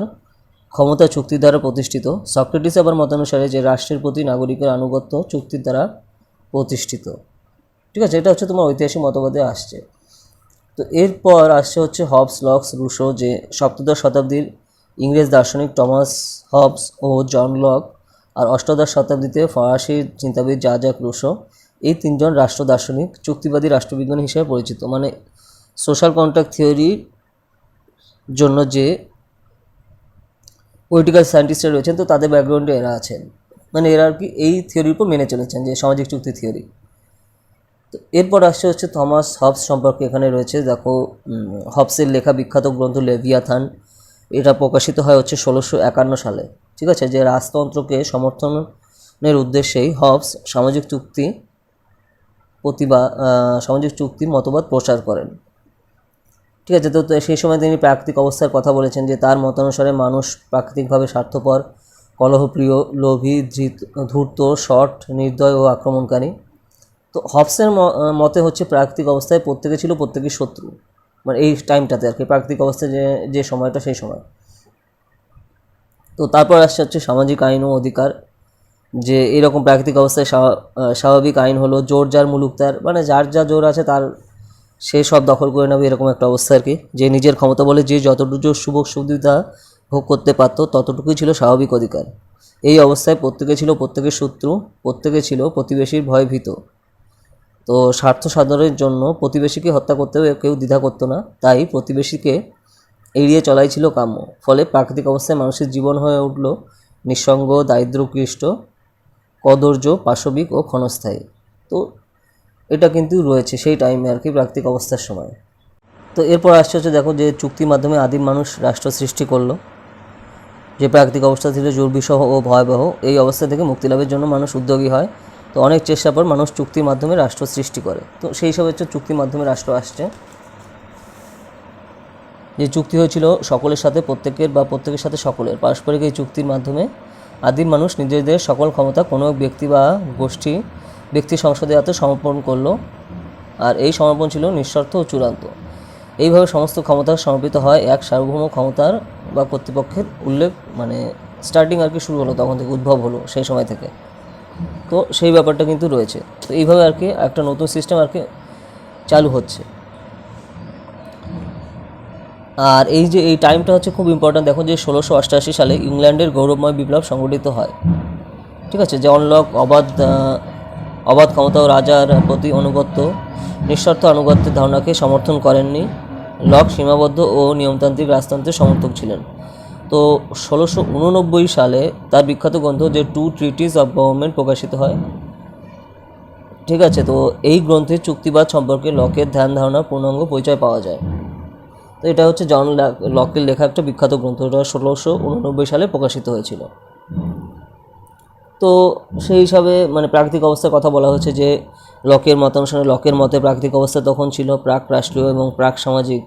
ক্ষমতা চুক্তির দ্বারা প্রতিষ্ঠিত। সক্রেটিস আবার মতানুসারে যে রাষ্ট্রের প্রতি নাগরিকের আনুগত্য চুক্তির দ্বারা প্রতিষ্ঠিত। ঠিক আছে, এটা হচ্ছে তোমার ঐতিহাসিক মতবাদে আসছে। তো এরপর আসছে হচ্ছে হবস, লকস, রুশো, যে সপ্তদশ শতাব্দীর ইংরেজ দার্শনিক টমাস হবস ও জন লক, আর অষ্টাদশ শতাব্দীতে ফরাসি চিন্তাবিদ জ্যাক রুশো। এই তিনজন রাষ্ট্র দার্শনিক চুক্তিবাদী রাষ্ট্রবিজ্ঞানী হিসেবে পরিচিত। মানে সোশ্যাল কন্ট্রাক্ট থিওরির জন্য যে পলিটিক্যাল সায়েন্টিস্টরা রয়েছেন তো তাদের ব্যাকগ্রাউন্ডে এরা আছেন, মানে এরা আর কি এই থিওরির উপর মেনে চলেছেন যে সামাজিক চুক্তি থিওরি। তো এরপর আসছে হচ্ছে থমাস হবস সম্পর্কে। এখানে রয়েছে দেখো হবসের লেখা বিখ্যাত গ্রন্থ লেভিয়াথান। এটা প্রকাশিত হয় হচ্ছে 1651 সালে। ঠিক আছে, যে রাজতন্ত্রকে সমর্থনের উদ্দেশ্যেই হবস সামাজিক চুক্তির মতবাদ প্রচার করেন। ঠিক আছে, তো সেই সময় তিনি প্রাকৃতিক অবস্থার কথা বলেছেন, যে তার মতানুসারে মানুষ প্রাকৃতিকভাবে স্বার্থপর, কলহপ্রিয়, লোভী, ধূর্ত, শট, নির্দয় ও আক্রমণকারী। তো হবসের মতে হচ্ছে প্রাকৃতিক অবস্থায় প্রত্যেকে ছিল প্রত্যেকের শত্রু, মানে এই টাইমটাতে আর কি প্রাকৃতিক অবস্থায় যে সময়টা সেই সময়। তো তারপর আসছে হচ্ছে সামাজিক আইন ও অধিকার, যে এরকম প্রাকৃতিক অবস্থায় স্বাভাবিক আইন হলো জোর যার মুলুক তার, মানে যার যা জোর আছে তার সে সব দখল করে নেবে, এরকম একটা অবস্থা আর কি। যে নিজের ক্ষমতা বলে যে যতটুকু সুবিধা ভোগ করতে পারত ততটুকুই ছিল স্বাভাবিক অধিকার। এই অবস্থায় প্রত্যেকে ছিল প্রত্যেকের শত্রু, প্রত্যেকে ছিল প্রতিবেশীর ভয়ে ভীত। তো স্বার্থ সাধনের জন্য প্রতিবেশীকে হত্যা করতেও কেউ দ্বিধা করতো না, তাই প্রতিবেশীকে এড়িয়ে চলাই ছিল কাম্য। ফলে প্রাকৃতিক অবস্থায় মানুষের জীবন হয়ে উঠল নিঃসঙ্গ, দারিদ্র্যক্লিষ্ট, কদর্য, পাশবিক ও ক্ষণস্থায়ী। তো এটা কিন্তু রয়েছে সেই টাইমে আর কি প্রাকৃতিক অবস্থার সময়। তো এরপর আসছে হচ্ছে দেখো যে চুক্তির মাধ্যমে আদিম মানুষ রাষ্ট্র সৃষ্টি করলো। যে প্রাকৃতিক অবস্থা ছিল দুর্বিষহ ও ভয়াবহ, এই অবস্থা থেকে মুক্তি লাভের জন্য মানুষ উদ্যোগী হয়। তো অনেক চেষ্টার পর মানুষ চুক্তির মাধ্যমে রাষ্ট্র সৃষ্টি করে। তো সেই সব হচ্ছে চুক্তির মাধ্যমে রাষ্ট্র আসছে। যে চুক্তি হয়েছিল সকলের সাথে প্রত্যেকের বা প্রত্যেকের সাথে সকলের পারস্পরিক, এই চুক্তির মাধ্যমে আদিম মানুষ নিজেদের সকল ক্ষমতা কোনো এক ব্যক্তি বা ব্যক্তি সংসদের হাতে সমর্পণ করলো। আর এই সমর্পণ ছিল নিঃশর্ত ও চূড়ান্ত। এইভাবে সমস্ত ক্ষমতা সমর্পিত হয় এক সার্বভৌম ক্ষমতার বা কর্তৃপক্ষের উল্লেখ, মানে স্টার্টিং আর কি শুরু হলো, তখন থেকে উদ্ভব হলো সেই সময় থেকে। তো সেই ব্যাপারটা কিন্তু রয়েছে। তো এইভাবে আর কি একটা নতুন সিস্টেম আর কি চালু হচ্ছে। আর এই যে এই টাইমটা হচ্ছে খুব ইম্পর্ট্যান্ট। দেখো যে 1688 সালে ইংল্যান্ডের গৌরবময় বিপ্লব সংগঠিত হয়। ঠিক আছে, যে অনলক অবাধ ক্ষমতা ও রাজার প্রতি আনুগত্য, নিঃশর্ত আনুগত্যের ধারণাকে সমর্থন করেননি। লক সীমাবদ্ধ ও নিয়মতান্ত্রিক রাজতন্ত্রের সমর্থক ছিলেন। তো 1689 সালে তার বিখ্যাত গ্রন্থ যে টু ট্রিটিস অফ গভর্নমেন্ট প্রকাশিত হয়। ঠিক আছে, তো এই গ্রন্থে চুক্তিবাদ সম্পর্কে লকের ধ্যান ধারণার পূর্ণাঙ্গ পরিচয় পাওয়া যায়। তো এটা হচ্ছে জন লকের লেখা একটা বিখ্যাত গ্রন্থ, এটা 1689 সালে প্রকাশিত হয়েছিল। তো সেই হিসাবে মানে প্রাকৃতিক অবস্থার কথা বলা হয়েছে যে লকের মতানুসারে, লকের মতে প্রাকৃতিক অবস্থা তখন ছিল প্রাক রাষ্ট্রীয় এবং প্রাক সামাজিক।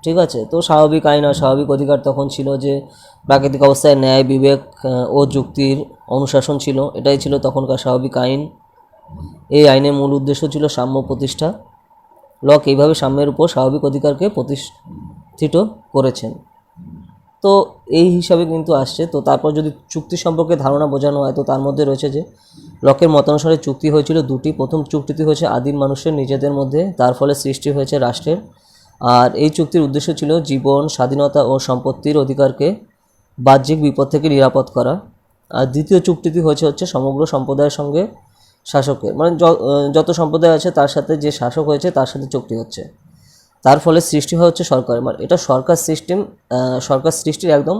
ঠিক আছে, তো স্বাভাবিক আইন আর স্বাভাবিক অধিকার তখন ছিল যে প্রাকৃতিক অবস্থায় ন্যায়, বিবেক ও যুক্তির অনুশাসন ছিল, এটাই ছিল তখনকার স্বাভাবিক আইন। এই আইনের মূল উদ্দেশ্য ছিল সাম্য প্রতিষ্ঠা। লক এইভাবে সাম্যের উপর স্বাভাবিক অধিকারকে প্রতিষ্ঠিত করেছেন। তো এই হিসাবে কিন্তু আসছে। তো তারপর যদি চুক্তি সম্পর্কে ধারণা বোঝানো হয়, তো তার মধ্যে রয়েছে যে লকের মতানুসারে চুক্তি হয়েছিল দুটি। প্রথম চুক্তিটি হয়েছে আদিম মানুষের নিজেদের মধ্যে, তার ফলে সৃষ্টি হয়েছে রাষ্ট্রের। আর এই চুক্তির উদ্দেশ্য ছিল জীবন, স্বাধীনতা ও সম্পত্তির অধিকারকে বাহ্যিক বিপদ থেকে নিরাপদ করা। আর দ্বিতীয় চুক্তিটি হচ্ছে সমগ্র সম্প্রদায়ের সঙ্গে শাসকের, মানে যত সম্প্রদায় আছে তার সাথে যে শাসক হয়েছে তার সাথে চুক্তি হচ্ছে। তার ফলে সৃষ্টি হচ্ছে সরকার, মানে এটা সরকার সৃষ্টির একদম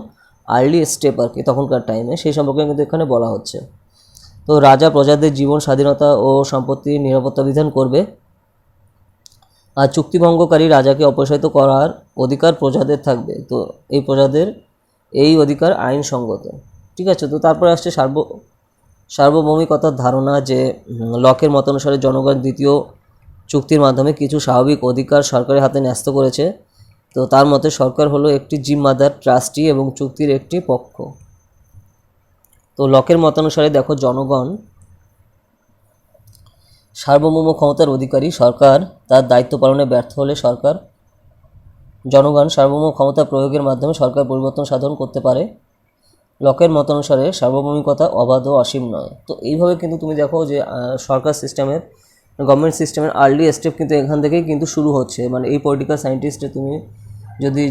আর্লি স্টেপ আর কি তখনকার টাইমে, সেই সম্পর্কে কিন্তু এখানে বলা হচ্ছে। তো রাজা প্রজাদের জীবন, স্বাধীনতা ও সম্পত্তির নিরাপত্তা বিধান করবে। আর চুক্তিভঙ্গকারী রাজাকে অপসারিত করার অধিকার প্রজাদের থাকবে। তো এই প্রজাদের এই অধিকার আইনসঙ্গত। ঠিক আছে, তো তারপরে আসছে সার্বভৌমিকতার ধারণা, যে লকের মতানুসারে জনগণ দ্বিতীয় চুক্তির মাধ্যমে কিছু স্বাভাবিক অধিকার সরকারের হাতে ন্যস্ত করেছে। তো তার মতে সরকার হলো একটি জিম্মাদার, ট্রাস্টি এবং চুক্তির একটি পক্ষ। তো লকের মতানুসারে দেখো জনগণ সার্বভৌম ক্ষমতার অধিকারী। সরকার তার দায়িত্ব পালনে ব্যর্থ হলে জনগণ সার্বভৌম ক্ষমতা প্রয়োগের মাধ্যমে সরকার পরিবর্তন সাধন করতে পারে। লকের মতানুসারে সার্বভৌমিকতা অবাধ ও অসীম নয়। তো এইভাবে কিন্তু তুমি দেখো যে সরকার সিস্টেমের, গভর্নমেন্ট সিস্টেমের আর্লি স্টেপ কিন্তু এখান থেকেই কিন্তু শুরু হচ্ছে। মানে এই পলিটিক্যাল সায়েন্টিস্টে তুমি যদি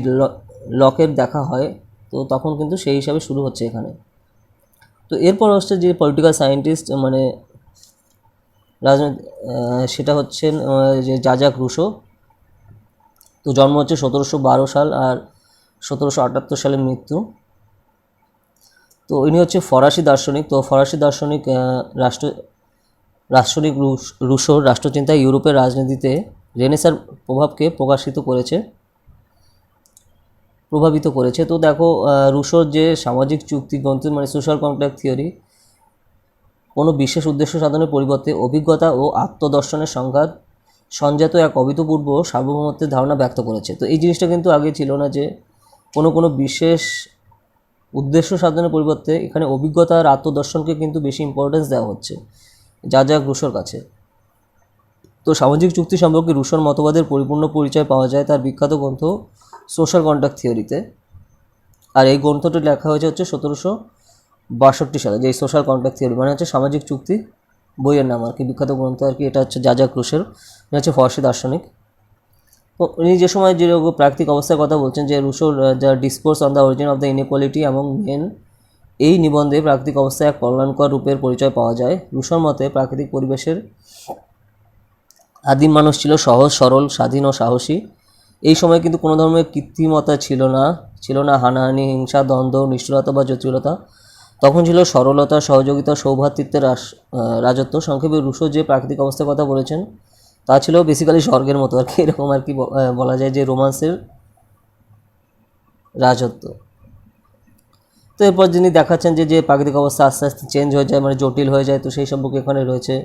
লকের দেখা হয়, তো তখন কিন্তু সেই হিসাবে শুরু হচ্ছে এখানে। তো এরপর হচ্ছে যে পলিটিক্যাল সায়েন্টিস্ট মানে রাজনীতি, সেটা হচ্ছেন যে জাজাক রুশো। তো জন্ম হচ্ছে 1712 সাল আর 1778 সালে মৃত্যু। তো ইনি হচ্ছে ফরাসি দার্শনিক। তো ফরাসি দার্শনিক রাষ্ট্রনিক রুশোর রাষ্ট্রচিন্তায় ইউরোপের রাজনীতিতে রেনেসার প্রভাবকে প্রভাবিত করেছে। তো দেখো রুশোর যে সামাজিক চুক্তি গ্রন্থ, মানে সোশ্যাল কন্ট্রাক্ট থিওরি, কোনো বিশেষ উদ্দেশ্য সাধনের পরিবর্তে অভিজ্ঞতা ও আত্মদর্শনের সংঘাত সঞ্জাত এক অভূতপূর্ব সার্বভৌমত্বের ধারণা ব্যক্ত করেছে। তো এই জিনিসটা কিন্তু আগে ছিল না, যে কোনো বিশেষ উদ্দেশ্য সাধনের পরিবর্তে এখানে অভিজ্ঞতা আর আত্মদর্শনকে কিন্তু বেশি ইম্পর্টেন্স দেওয়া হচ্ছে জাজাক রুশোর কাছে। তো সামাজিক চুক্তি সম্পর্কে রুশোর মতবাদের পরিপূর্ণ পরিচয় পাওয়া যায় তার বিখ্যাত গ্রন্থ সোশ্যাল কন্ট্রাক্ট থিওরিতে। আর এই গ্রন্থটি লেখা হয়েছে 1762 সালে। যে সোশ্যাল কন্ট্রাক্ট থিওরি মানে হচ্ছে সামাজিক চুক্তি, বইয়ের নাম আর কি, বিখ্যাত গ্রন্থ আর কি। এটা হচ্ছে জাজাক রুশোর, এটা হচ্ছে ফরাসি দার্শনিক। তো উনি যে সময় যে প্রাকৃতিক অবস্থার কথা বলছেন, যে রুশোর যা discourse on the origin of the inequality এবং মেন, এই নিবন্ধে প্রাকৃতিক অবস্থায় এক কল্যাণকর রূপের পরিচয় পাওয়া যায়। রুশোর মতে প্রাকৃতিক পরিবেশের আদিম মানুষ ছিল সহজ, সরল, স্বাধীন ও সাহসী। এই সময় কিন্তু কোনো ধরনের কৃত্রিমতা ছিল না হানাহানি, হিংসা, দ্বন্দ্ব, নিষ্ঠুরতা বা জটিলতা। তখন ছিল সরলতা, সহযোগিতা, সৌভ্রাতৃত্বের রাজত্ব। সংক্ষেপে রুশো যে প্রাকৃতিক অবস্থার কথা বলেছেন তা ছিল বেসিক্যালি স্বর্গের মতো আর কি, এরকম আর কি বলা যায়, যে রোমান্সের রাজত্ব। তো এরপর যিনি দেখাচ্ছেন যে যে প্রাকৃতিক অবস্থা আস্তে আস্তে চেঞ্জ হয়ে যায়, মানে জটিল হয়ে যায়, তো সেই সম্পর্কে এখানে রয়েছে।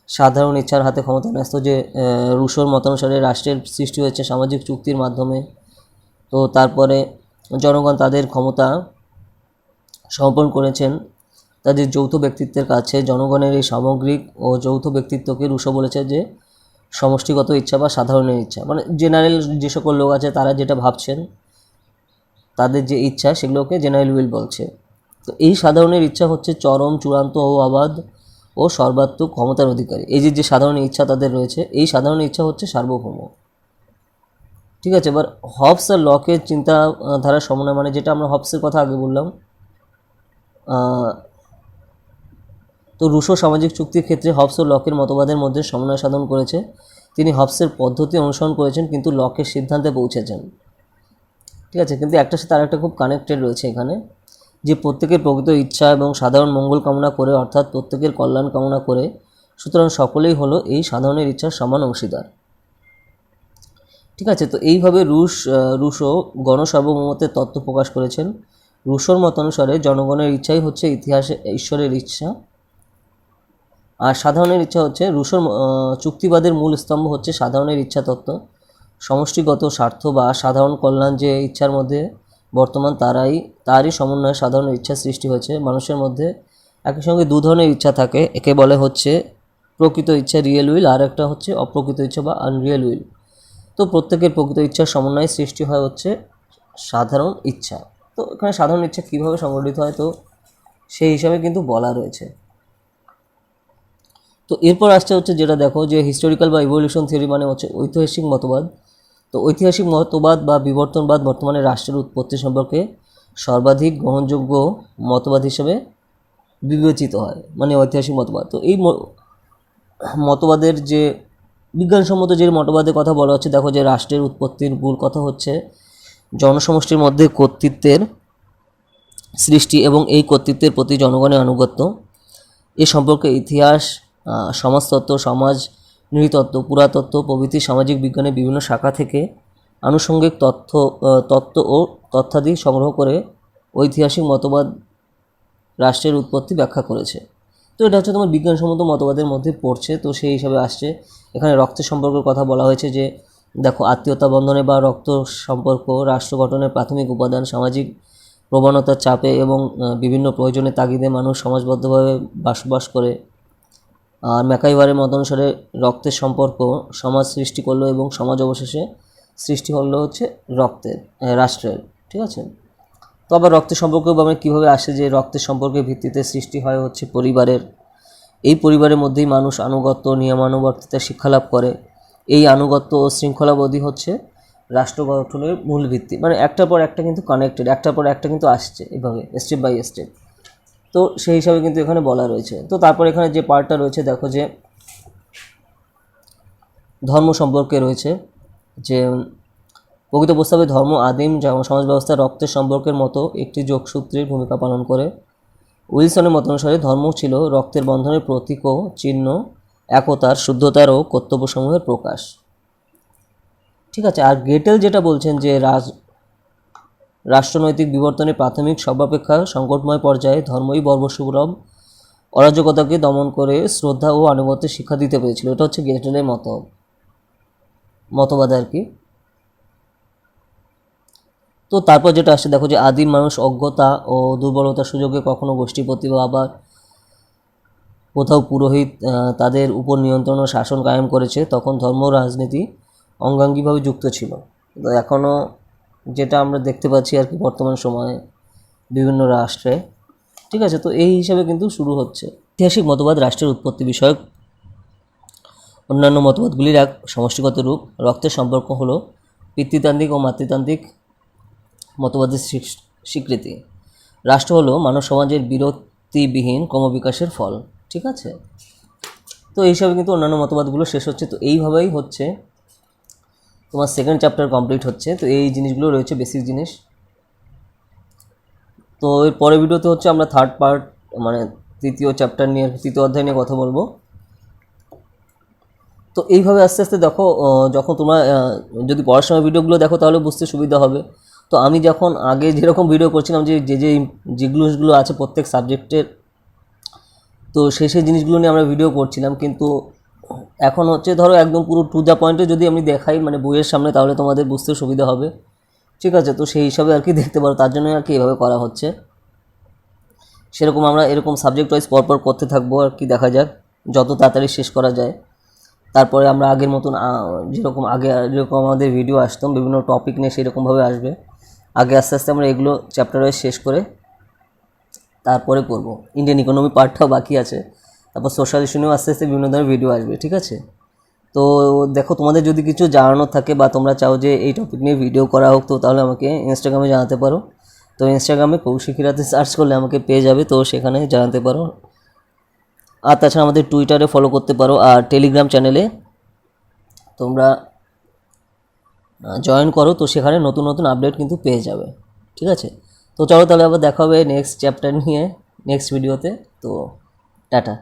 সাধারণ ইচ্ছার হাতে ক্ষমতা ন্যস্ত, যে রুশোর মতানুসারে রাষ্ট্রের সৃষ্টি হয়েছে সামাজিক চুক্তির মাধ্যমে। তো তারপরে জনগণ তাদের ক্ষমতা সমর্পণ করেছেন তাদের যৌথ ব্যক্তিত্বের কাছে। জনগণের এই সামগ্রিক ও যৌথ ব্যক্তিত্বকে রুশো বলেছে যে সমষ্টিগত ইচ্ছা বা সাধারণের ইচ্ছা, মানে জেনারেল যে সকল লোক আছে তারা যেটা ভাবছেন, তাদের যে ইচ্ছা সেগুলোকে জেনারেল উইল বলছে। তো এই সাধারণের ইচ্ছা হচ্ছে চরম, চূড়ান্ত ও অবাধ ও সর্বাত্মক ক্ষমতার অধিকারী। এই যে যে সাধারণ ইচ্ছা তাদের রয়েছে, এই সাধারণ ইচ্ছা হচ্ছে সার্বভৌম। ঠিক আছে, এবার হবস আর লকের চিন্তাধারা সমন্বয়, মানে যেটা আমরা হবসের কথা আগে বললাম, তো রুশো সামাজিক চুক্তির ক্ষেত্রে হবস ও লকের মতবাদের মধ্যে সমন্বয় সাধন করেছে। তিনি হবসের পদ্ধতি অনুসরণ করেছেন কিন্তু লকের সিদ্ধান্তে পৌঁছেছেন। ঠিক আছে, কিন্তু একটার সাথে আরেকটা খুব কানেক্টেড রয়েছে এখানে, যে প্রত্যেকের প্রকৃত ইচ্ছা এবং সাধারণ মঙ্গল কামনা করে, অর্থাৎ প্রত্যেকের কল্যাণ কামনা করে, সুতরাং সকলেই হলো এই সাধারণের ইচ্ছার সমান অংশীদার। ঠিক আছে, তো এইভাবে রুশো গণসার্বভৌমত্বের তত্ত্ব প্রকাশ করেছেন। রুশোর মত অনুসারে জনগণের ইচ্ছাই হচ্ছে ইতিহাসে ঈশ্বরের ইচ্ছা, আর সাধারণের ইচ্ছা হচ্ছে রুশোর চুক্তিবাদের মূল স্তম্ভ হচ্ছে সাধারণের ইচ্ছা তত্ত্ব। সমষ্টিগত স্বার্থ বা সাধারণ কল্যাণ যে ইচ্ছার মধ্যে বর্তমান তারই সমন্বয়ে সাধারণের ইচ্ছা সৃষ্টি হয়েছে। মানুষের মধ্যে একই সঙ্গে দু ধরনের ইচ্ছা থাকে, একে বলে হচ্ছে প্রকৃত ইচ্ছা রিয়েল উইল, আর একটা হচ্ছে অপ্রকৃত ইচ্ছা বা আনরিয়েল উইল। তো প্রত্যেকের প্রকৃত ইচ্ছার সমন্বয়ে সৃষ্টি হয় হচ্ছে সাধারণ ইচ্ছা। তো এখানে সাধারণ ইচ্ছা কীভাবে সংগঠিত হয়, তো সেই হিসাবে কিন্তু বলা রয়েছে। তো এরপর আসছে হচ্ছে যেটা দেখো, যে হিস্টোরিক্যাল বা ইভলিউশন থিওরি, মানে হচ্ছে ঐতিহাসিক মতবাদ। তো ঐতিহাসিক মতবাদ বা বিবর্তনবাদ বর্তমানে রাষ্ট্রের উৎপত্তি সম্পর্কে সর্বাধিক গ্রহণযোগ্য মতবাদ হিসেবে বিবেচিত হয়, মানে ঐতিহাসিক মতবাদ। তো এই মতবাদের যে বিজ্ঞানসম্মত যে মতবাদের কথা বলা হচ্ছে, দেখো যে রাষ্ট্রের উৎপত্তির মূল কথা হচ্ছে জনসমষ্টির মধ্যে কর্তৃত্বের সৃষ্টি এবং এই কর্তৃত্বের প্রতি জনগণের আনুগত্য। এ সম্পর্কে ইতিহাস, সমাজতত্ত্ব, সমাজ নৃতত্ত্ব, পুরাতত্ত্ব প্রভৃতি সামাজিক বিজ্ঞানের বিভিন্ন শাখা থেকে আনুষঙ্গিক তত্ত্ব ও তথ্যাদি সংগ্রহ করে ঐতিহাসিক মতবাদ রাষ্ট্রের উৎপত্তি ব্যাখ্যা করেছে। তো এটা হচ্ছে তোমার বিজ্ঞানসম্মত মতবাদের মধ্যে পড়ছে। তো সেই হিসাবে আসছে এখানে রক্তের সম্পর্কের কথা বলা হয়েছে, যে দেখো আত্মীয়তা বন্ধনে বা রক্ত সম্পর্ক রাষ্ট্র গঠনের প্রাথমিক উপাদান। সামাজিক প্রবণতার চাপে এবং বিভিন্ন প্রয়োজনের তাগিদে মানুষ সমাজবদ্ধভাবে বসবাস করে। আর ম্যাকাইভারের মত অনুসারে রক্তের সম্পর্ক সমাজ সৃষ্টি করলো এবং সমাজ অবশেষে সৃষ্টি হলো হচ্ছে রাষ্ট্রের। ঠিক আছে, তো আবার রক্তের সম্পর্ক আমরা কীভাবে আসে, যে রক্তের সম্পর্কের ভিত্তিতে সৃষ্টি হয় হচ্ছে পরিবারের। এই পরিবারের মধ্যেই মানুষ আনুগত্য, নিয়মানুবর্তিতার শিক্ষালাভ করে। এই আনুগত্য ও শৃঙ্খলাবোধই হচ্ছে রাষ্ট্র গঠনের মূল ভিত্তি, মানে একটার পর একটা কিন্তু কানেক্টেড, একটার পর একটা কিন্তু আসছে এভাবে স্টেপ বাই স্টেপ। তো সেই হিসাবে কিন্তু এখানে বলা রয়েছে। তো তারপর এখানে যে পার্টটা রয়েছে দেখো, যে ধর্ম সম্পর্কে রয়েছে, যে প্রকৃত প্রস্তাবে ধর্ম আদিম সমাজ ব্যবস্থা রক্তের সম্পর্কের মতো একটি যোগসূত্রের ভূমিকা পালন করে। উইলসনের মত অনুসারে ধর্ম ছিল রক্তের বন্ধনের প্রতীক ও চিহ্ন, একতার, শুদ্ধতার ও কর্তব্যসমূহের প্রকাশ। ঠিক আছে, আর গেটেল যেটা বলছেন, যে রাষ্ট্রনৈতিক বিবর্তনের প্রাথমিক সর্বাপেক্ষা সংকটময় পর্যায়ে ধর্মই সর্বসুলভ অরাজকতাকে দমন করে শ্রদ্ধা ও আনুগত্যের শিক্ষা দিতে পেরেছিল। এটা হচ্ছে গেটেলের মতবাদ আর কি। তো তারপর যেটা আসছে দেখো, যে আদিম মানুষ অজ্ঞতা ও দুর্বলতার সুযোগে কখনো গোষ্ঠীপতি বা আবার কোথাও পুরোহিত তাদের উপর নিয়ন্ত্রণ ও শাসন কায়েম করেছে, তখন ধর্ম রাজনীতি অঙ্গাঙ্গিভাবে যুক্ত ছিল। তো এখনও যেটা আমরা দেখতে পাচ্ছি আর কি বর্তমান সময়ে বিভিন্ন রাষ্ট্রে। ঠিক আছে, তো এই হিসাবে কিন্তু শুরু হচ্ছে ঐতিহাসিক মতবাদ রাষ্ট্রের উৎপত্তি বিষয়ক অন্যান্য মতবাদগুলির এক সমষ্টিগত রূপ। রক্তের সম্পর্ক হলো পিতৃতান্ত্রিক ও মাতৃতান্ত্রিক মতবাদের স্বীকৃতি। রাষ্ট্র হলো মানব সমাজের বিরতিবিহীন ক্রমবিকাশের ফল। ঠিক আছে, তো এই হিসাবে কিন্তু অন্যান্য মতবাদগুলো শেষ হচ্ছে। তো এইভাবেই হচ্ছে তোমার সেকেন্ড চ্যাপ্টার কমপ্লিট হচ্ছে। তো এই জিনিসগুলো রয়েছে বেসিক জিনিস। তো এর পরের ভিডিওতে হচ্ছে আমরা থার্ড পার্ট, মানে তৃতীয় অধ্যায় নিয়ে কথা বলবো। তো এইভাবে আস্তে আস্তে দেখো, যখন তোমরা যদি পড়াশোনার ভিডিওগুলো দেখো তাহলে বুঝতে সুবিধা হবে। তো আমি যখন আগে যেরকম ভিডিও করছিলাম যেগুলো আছে প্রত্যেক সাবজেক্টের, তো সেই জিনিসগুলো নিয়ে আমরা ভিডিও করছিলাম, কিন্তু এখন হচ্ছে ধরো একদম পুরো টু দ্য পয়েন্টে যদি আমি দেখাই মানে বইয়ের সামনে, তাহলে তোমাদের বুঝতে সুবিধা হবে, ঠিক আছে। তো সেই হিসাবে আর কি দেখতে পারো, তার জন্য আর কি এভাবে করা হচ্ছে। সেরকম আমরা এরকম সাবজেক্ট ওয়াইজ পরপর করতে থাকবো আর কি, দেখা যাক যত তাড়াতাড়ি শেষ করা যায়। তারপরে আমরা আগের মতন যেরকম আমাদের ভিডিও আসতাম বিভিন্ন টপিক নিয়ে, সেরকমভাবে আসবে। আগে আস্তে আস্তে আমরা এগুলো চ্যাপ্টার ওয়াইজ শেষ করে তারপরে করব। ইন্ডিয়ান ইকোনমি পার্টটাও বাকি আছে, তারপর সোশ্যাল ইস্যু নিয়েও আস্তে আস্তে বিভিন্ন ধরনের ভিডিও আসবে, ঠিক আছে। তো দেখো, তোমাদের যদি কিছু জানানোর থাকে বা তোমরা চাও যে এই টপিক নিয়ে ভিডিও করা হোক, তো তাহলে আমাকে ইনস্টাগ্রামে জানাতে পারো। তো ইনস্টাগ্রামে কৌশিক হিরাতে সার্চ করলে আমাকে পেয়ে যাবে, তো সেখানে জানাতে পারো। আর তাছাড়া আমাদের টুইটারে ফলো করতে পারো, আর টেলিগ্রাম চ্যানেলে তোমরা জয়েন করো, তো সেখানে নতুন নতুন আপডেট কিন্তু পেয়ে যাবে, ঠিক আছে। তো চলো তাহলে আবার দেখা হবে নেক্সট চ্যাপ্টার নিয়ে নেক্সট ভিডিওতে। তো টাটা।